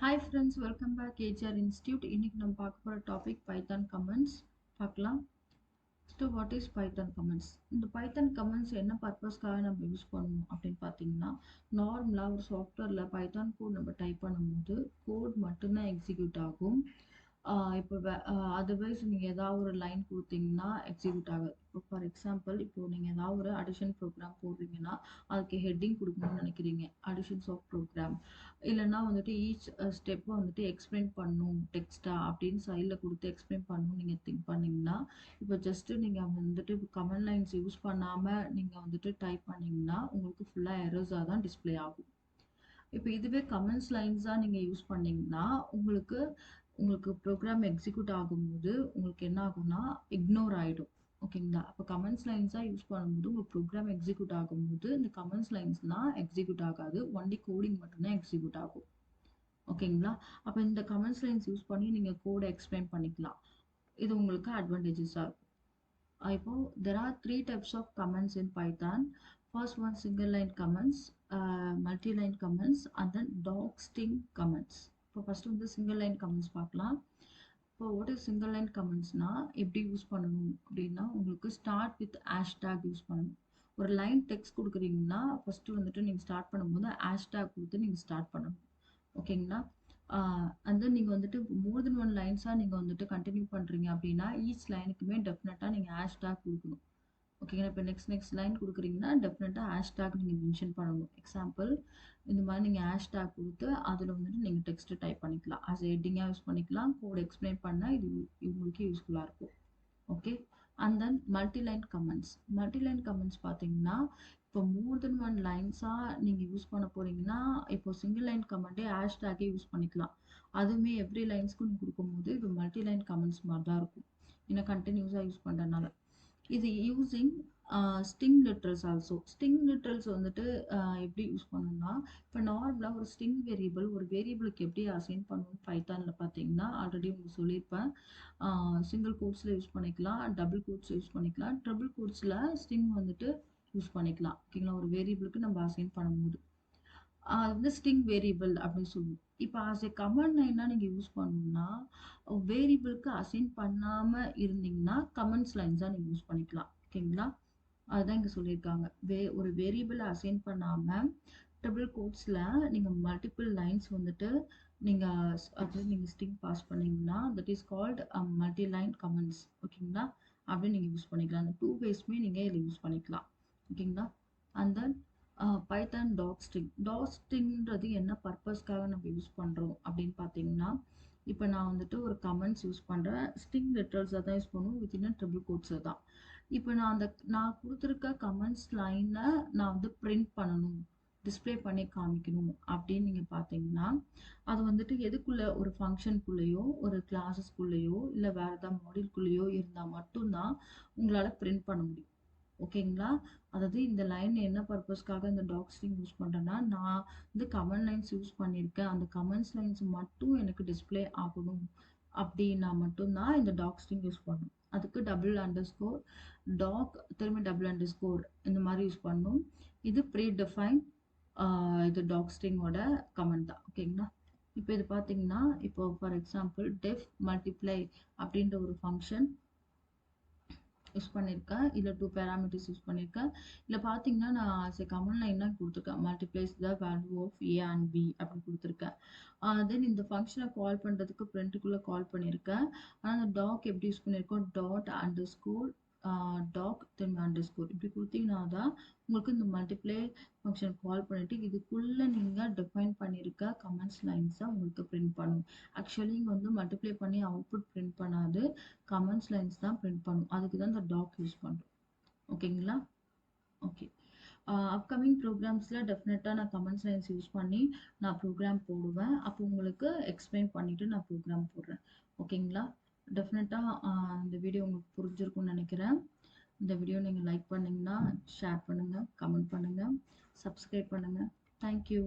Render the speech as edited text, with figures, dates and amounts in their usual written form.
Hi friends, welcome back HR Institute. இன்னைக்கு நம்ம பார்க்க போற டாபிக் பைத்தான் கமெண்ட்ஸ் பார்க்கலாம். What is Python comments? இந்த பைத்தான் கமெண்ட்ஸ் என்ன பர்பஸ்க்காக நம்ம யூஸ் பண்ணணும் அப்படின்னு பார்த்தீங்கன்னா, நார்மலாக ஒரு சாஃப்ட்வேரில் பைத்தான் கோட் நம்ம டைப் பண்ணும்போது கோட் மட்டும்தான் எக்ஸிக்யூட் ஆகும். இப்போ அதர்வைஸ் நீங்கள் ஏதாவது ஒரு லைன் கொடுத்தீங்கன்னா எக்ஸிக்யூட் ஆகாது. இப்போ ஃபார் எக்ஸாம்பிள் இப்போ நீங்கள் ஏதாவது ஒரு அடிஷன் ப்ரோக்ராம் போடுறீங்கன்னா அதுக்கு ஹெட்டிங் கொடுக்கணும்னு நினைக்கிறீங்க, அடிஷன்ஸ் ஆஃப் ப்ரோக்ராம். இல்லைன்னா வந்துட்டு ஈச் ஸ்டெப்பை வந்துட்டு எக்ஸ்பிளைன் பண்ணணும் டெக்ஸ்டா அப்படின்னு சைடில் கொடுத்து எக்ஸ்பிளைன் பண்ணணும் நீங்கள் திங்க் பண்ணீங்கன்னா, இப்போ ஜஸ்ட்டு நீங்கள் வந்துட்டு கமெண்ட் லைன்ஸ் யூஸ் பண்ணாமல் நீங்கள் வந்துட்டு டைப் பண்ணிங்கன்னா உங்களுக்கு ஃபுல்லாக எரர்ஸாக தான் டிஸ்பிளே ஆகும். இப்போ இதுவே கமெண்ட்ஸ் லைன்ஸாக நீங்கள் யூஸ் பண்ணிங்கன்னா உங்களுக்கு உங்களுக்கு ப்ரோக்ராம் எக்ஸிக்யூட் ஆகும்போது உங்களுக்கு என்ன ஆகும்னா இக்னோர் ஆகிடும். ஓகேங்களா? அப்போ கமெண்ட்ஸ் லைன்ஸாக யூஸ் பண்ணும்போது உங்கள் ப்ரோக்ராம் எக்ஸிக்யூட் ஆகும்போது இந்த கமெண்ட்ஸ் லைன்ஸ்லாம் எக்ஸிக்யூட் ஆகாது, ஒன்லி கோடிங் மட்டும்தான் எக்ஸிக்யூட் ஆகும். ஓகேங்களா? அப்போ இந்த கமெண்ட்ஸ் லைன்ஸ் யூஸ் பண்ணி நீங்கள் கோடை எக்ஸ்பிளைன் பண்ணிக்கலாம். இது உங்களுக்கு அட்வான்டேஜஸாக இருக்கும். இப்போ there are three types of comments in Python. First one, single line comments, multi-line comments, and then dog sting comments. இப்போ ஃபர்ஸ்ட் வந்து சிங்கிள் லைன் கமெண்ட்ஸ் பார்க்கலாம். இப்போ வாட் இஸ் சிங்கிள் லைன் கமெண்ட்ஸ்னா எப்படி யூஸ் பண்ணணும் அப்படின்னா, உங்களுக்கு ஸ்டார்ட் வித் ஹேஷ்டேக் யூஸ் பண்ணணும். ஒரு லைன் டெக்ஸ்ட் கொடுக்குறீங்கன்னா ஃபர்ஸ்ட் வந்துட்டு நீங்கள் ஸ்டார்ட் பண்ணும்போது ஹேஷ்டேக் கொடுத்து நீங்கள் ஸ்டார்ட் பண்ணணும். ஓகேங்களா? அண்ட் தென் நீங்கள் வந்துட்டு மோர் தென் ஒன் லைன்ஸாக நீங்கள் வந்துட்டு கண்டினியூ பண்ணுறீங்க அப்படின்னா ஈச் லைனுக்குமே டெஃபினட்டாக நீங்கள் ஹேஷ்டேக் கொடுக்கணும். ஓகேங்களா? இப்போ நெக்ஸ்ட் லைன் கொடுக்குறீங்கன்னா டெஃபினட்டாக ஹேஷ்டேக் நீங்கள் மென்ஷன் பண்ணணும். எக்ஸாம்பிள் இந்த மாதிரி நீங்கள் ஹேஷ்டேக் கொடுத்து அதில் வந்துட்டு நீங்கள் டெக்ஸ்ட் டைப் பண்ணிக்கலாம். ஆஸ் ஹெட்டிங்காக யூஸ் பண்ணிக்கலாம். கோட் எக்ஸ்பிளைன் பண்ணால் இது உங்களுக்கு யூஸ்ஃபுல்லாக இருக்கும். Okay. And then multiline comments. Multiline comments பார்த்தீங்கன்னா இப்போ மோர் தென் ஒன் லைன்ஸாக நீங்கள் யூஸ் பண்ண போகிறீங்கன்னா இப்போ சிங்கிள் லைன் கமெண்ட்டே ஹேஷ்டேக்கே யூஸ் பண்ணிக்கலாம். அதுவுமே எவ்ரி லைன்ஸ்க்கும் நீங்கள் கொடுக்கும்போது இப்போ மல்டிலைன் கமெண்ட்ஸ் மாதிரி தான் இருக்கும். ஏன்னா கண்டினியூஸாக யூஸ் பண்ணுறதுனால இது using sting literals also. Sting literals வந்துட்டு எப்படி யூஸ் பண்ணணும்னா, இப்போ நார்மலாக ஒரு ஸ்டிங் வேரியபிள் ஒரு வேரியபிளுக்கு எப்படி அசைன் பண்ணணும்னு பைத்தானில் பார்த்தீங்கன்னா ஆல்ரெடி உங்களுக்கு சொல்லியிருப்பேன். சிங்கிள் கோட்ஸில் யூஸ் பண்ணிக்கலாம், டபுள் கோட்ஸில் யூஸ் பண்ணிக்கலாம், ட்ரிபிள் கோட்ஸில் ஸ்டிங் வந்துட்டு யூஸ் பண்ணிக்கலாம். ஓகேங்களா? ஒரு வேரியபிளுக்கு நம்ம அசைன் பண்ணும்போது அது வந்து ஸ்ட்ரிங் வேரியபிள் அப்படின்னு சொல்லுவோம். இப்போ ஆஸ் ஏ கமாண்ட் லைனா நீங்கள் யூஸ் பண்ணணும்னா வேரியபிளுக்கு அசைன் பண்ணாமல் இருந்தீங்கன்னா கமெண்ட்ஸ் லைன்ஸாக நீங்கள் யூஸ் பண்ணிக்கலாம். ஓகேங்களா? அதுதான் இங்கே சொல்லியிருக்காங்க. ஒரு வேரியபிளை அசைன் பண்ணாமல் ட்ரிபிள் கோட்ஸில் நீங்கள் மல்டிபிள் லைன்ஸ் வந்துட்டு நீங்கள் அது நீங்கள் ஸ்ட்ரிங் பாஸ் பண்ணீங்கன்னா that is called multi line comments. ஓகேங்களா? அப்படின்னு நீங்கள் யூஸ் பண்ணிக்கலாம். அந்த டூ வேஸ்மே நீங்கள் இதில் யூஸ் பண்ணிக்கலாம். ஓகேங்களா? And then Python doc string. Doc ஸ்ட்ரிங்ன்றது என்ன பர்பஸ்க்காக நம்ம யூஸ் பண்ணுறோம் அப்படின்னு பார்த்தீங்கன்னா, இப்போ நான் வந்துட்டு ஒரு கமெண்ட்ஸ் யூஸ் பண்ணுறேன், ஸ்ட்ரிங் லெட்டர்ஸை தான் யூஸ் பண்ணுவோம், வித்தின் ட்ரிபிள் கோட்ஸை தான். இப்போ நான் கொடுத்துருக்க கமெண்ட்ஸ் லைனை நான் வந்து பிரிண்ட் பண்ணணும், டிஸ்பிளே பண்ணி காமிக்கணும் அப்படின்னு நீங்கள் பார்த்தீங்கன்னா அது வந்துட்டு எதுக்குள்ள ஒரு ஃபங்க்ஷனுக்குள்ளேயோ ஒரு கிளாஸஸ்குள்ளேயோ இல்லை வேறு ஏதாவது மாடியூல்குள்ளேயோ இருந்தால் மட்டும்தான் உங்களால் பிரிண்ட் பண்ண முடியும். ஓகேங்களா? அதாவது இந்த லைன் என்ன பர்பஸ்க்காக இந்த டாக் ஸ்ட்ரிங் யூஸ் பண்ணுறேன்னா, நான் வந்து கமெண்ட் லைன்ஸ் யூஸ் பண்ணியிருக்கேன், அந்த கமெண்ட்ஸ் லைன்ஸ் மட்டும் எனக்கு டிஸ்பிளே ஆகணும் அப்படின்னா மட்டும்தான் இந்த டாக் ஸ்ட்ரிங் யூஸ் பண்ணணும். அதுக்கு டபுள் அண்டர்ஸ்கோர் டாக் திரும்பி டபுள் அண்டர்ஸ்கோர் இந்த மாதிரி யூஸ் பண்ணணும். இது ப்ரீ டிஃபைன் இது டாக் ஸ்ட்ரிங்கோட கமெண்ட் தான். ஓகேங்களா? இப்போ இது பார்த்தீங்கன்னா இப்போ ஃபார் எக்ஸாம்பிள் டெஃப் மல்டிப்ளை அப்படின்ற ஒரு ஃபங்க்ஷன் யூஸ் பண்ணியிருக்கேன். இல்லை 2 பேராமீட்டர்ஸ் யூஸ் பண்ணியிருக்கேன். இல்லை பார்த்தீங்கன்னா நான் ஆஸ் ஏ கமெண்ட் லைனாக கொடுத்துருக்கேன், multiplies the value of A and B அப்படின்னு கொடுத்துருக்கேன். தென் இந்த ஃபங்க்ஷனை கால் பண்ணுறதுக்கு பிரிண்ட்டுக்குள்ளே கால் பண்ணியிருக்கேன். ஆனால் அந்த டாக் எப்படி யூஸ் பண்ணியிருக்கோம், டாட் அண்டர் ஸ்கோர் டாக் திரும்ப அண்டர் ஸ்கோர் இப்படி கொடுத்தீங்கன்னா தான் உங்களுக்கு இந்த மல்டிப்ளை ஃபங்க்ஷன் கால் பண்ணிவிட்டு இதுக்குள்ளே நீங்கள் டிஃபைன் பண்ணியிருக்க கமெண்ட்ஸ் லைன்ஸை உங்களுக்கு பிரிண்ட் பண்ணும். ஆக்சுவலி இங்கே வந்து மல்டிப்ளை பண்ணி அவுட்புட் பிரிண்ட் பண்ணாது, கமெண்ட்ஸ் லைன்ஸ் தான் பிரிண்ட் பண்ணும். அதுக்கு தான் இந்த டாக் யூஸ் பண்ணுறோம். ஓகேங்களா? ஓகே. அப்கமிங் ப்ரோக்ராம்ஸில் டெஃபினட்டாக நான் கமெண்ட்ஸ் லைன்ஸ் யூஸ் பண்ணி நான் ப்ரோக்ராம் போடுவேன். அப்போ உங்களுக்கு எக்ஸ்பிளைன் பண்ணிவிட்டு நான் ப்ரோக்ராம் போடுறேன். ஓகேங்களா? டெஃபினட்டாக இந்த வீடியோ உங்களுக்கு புரிஞ்சிருக்கும்னு நினைக்கிறேன். இந்த வீடியோ நீங்கள் லைக் பண்ணிங்கன்னா ஷேர் பண்ணுங்கள், கமெண்ட் பண்ணுங்கள், சப்ஸ்கிரைப் பண்ணுங்கள். தேங்க்யூ.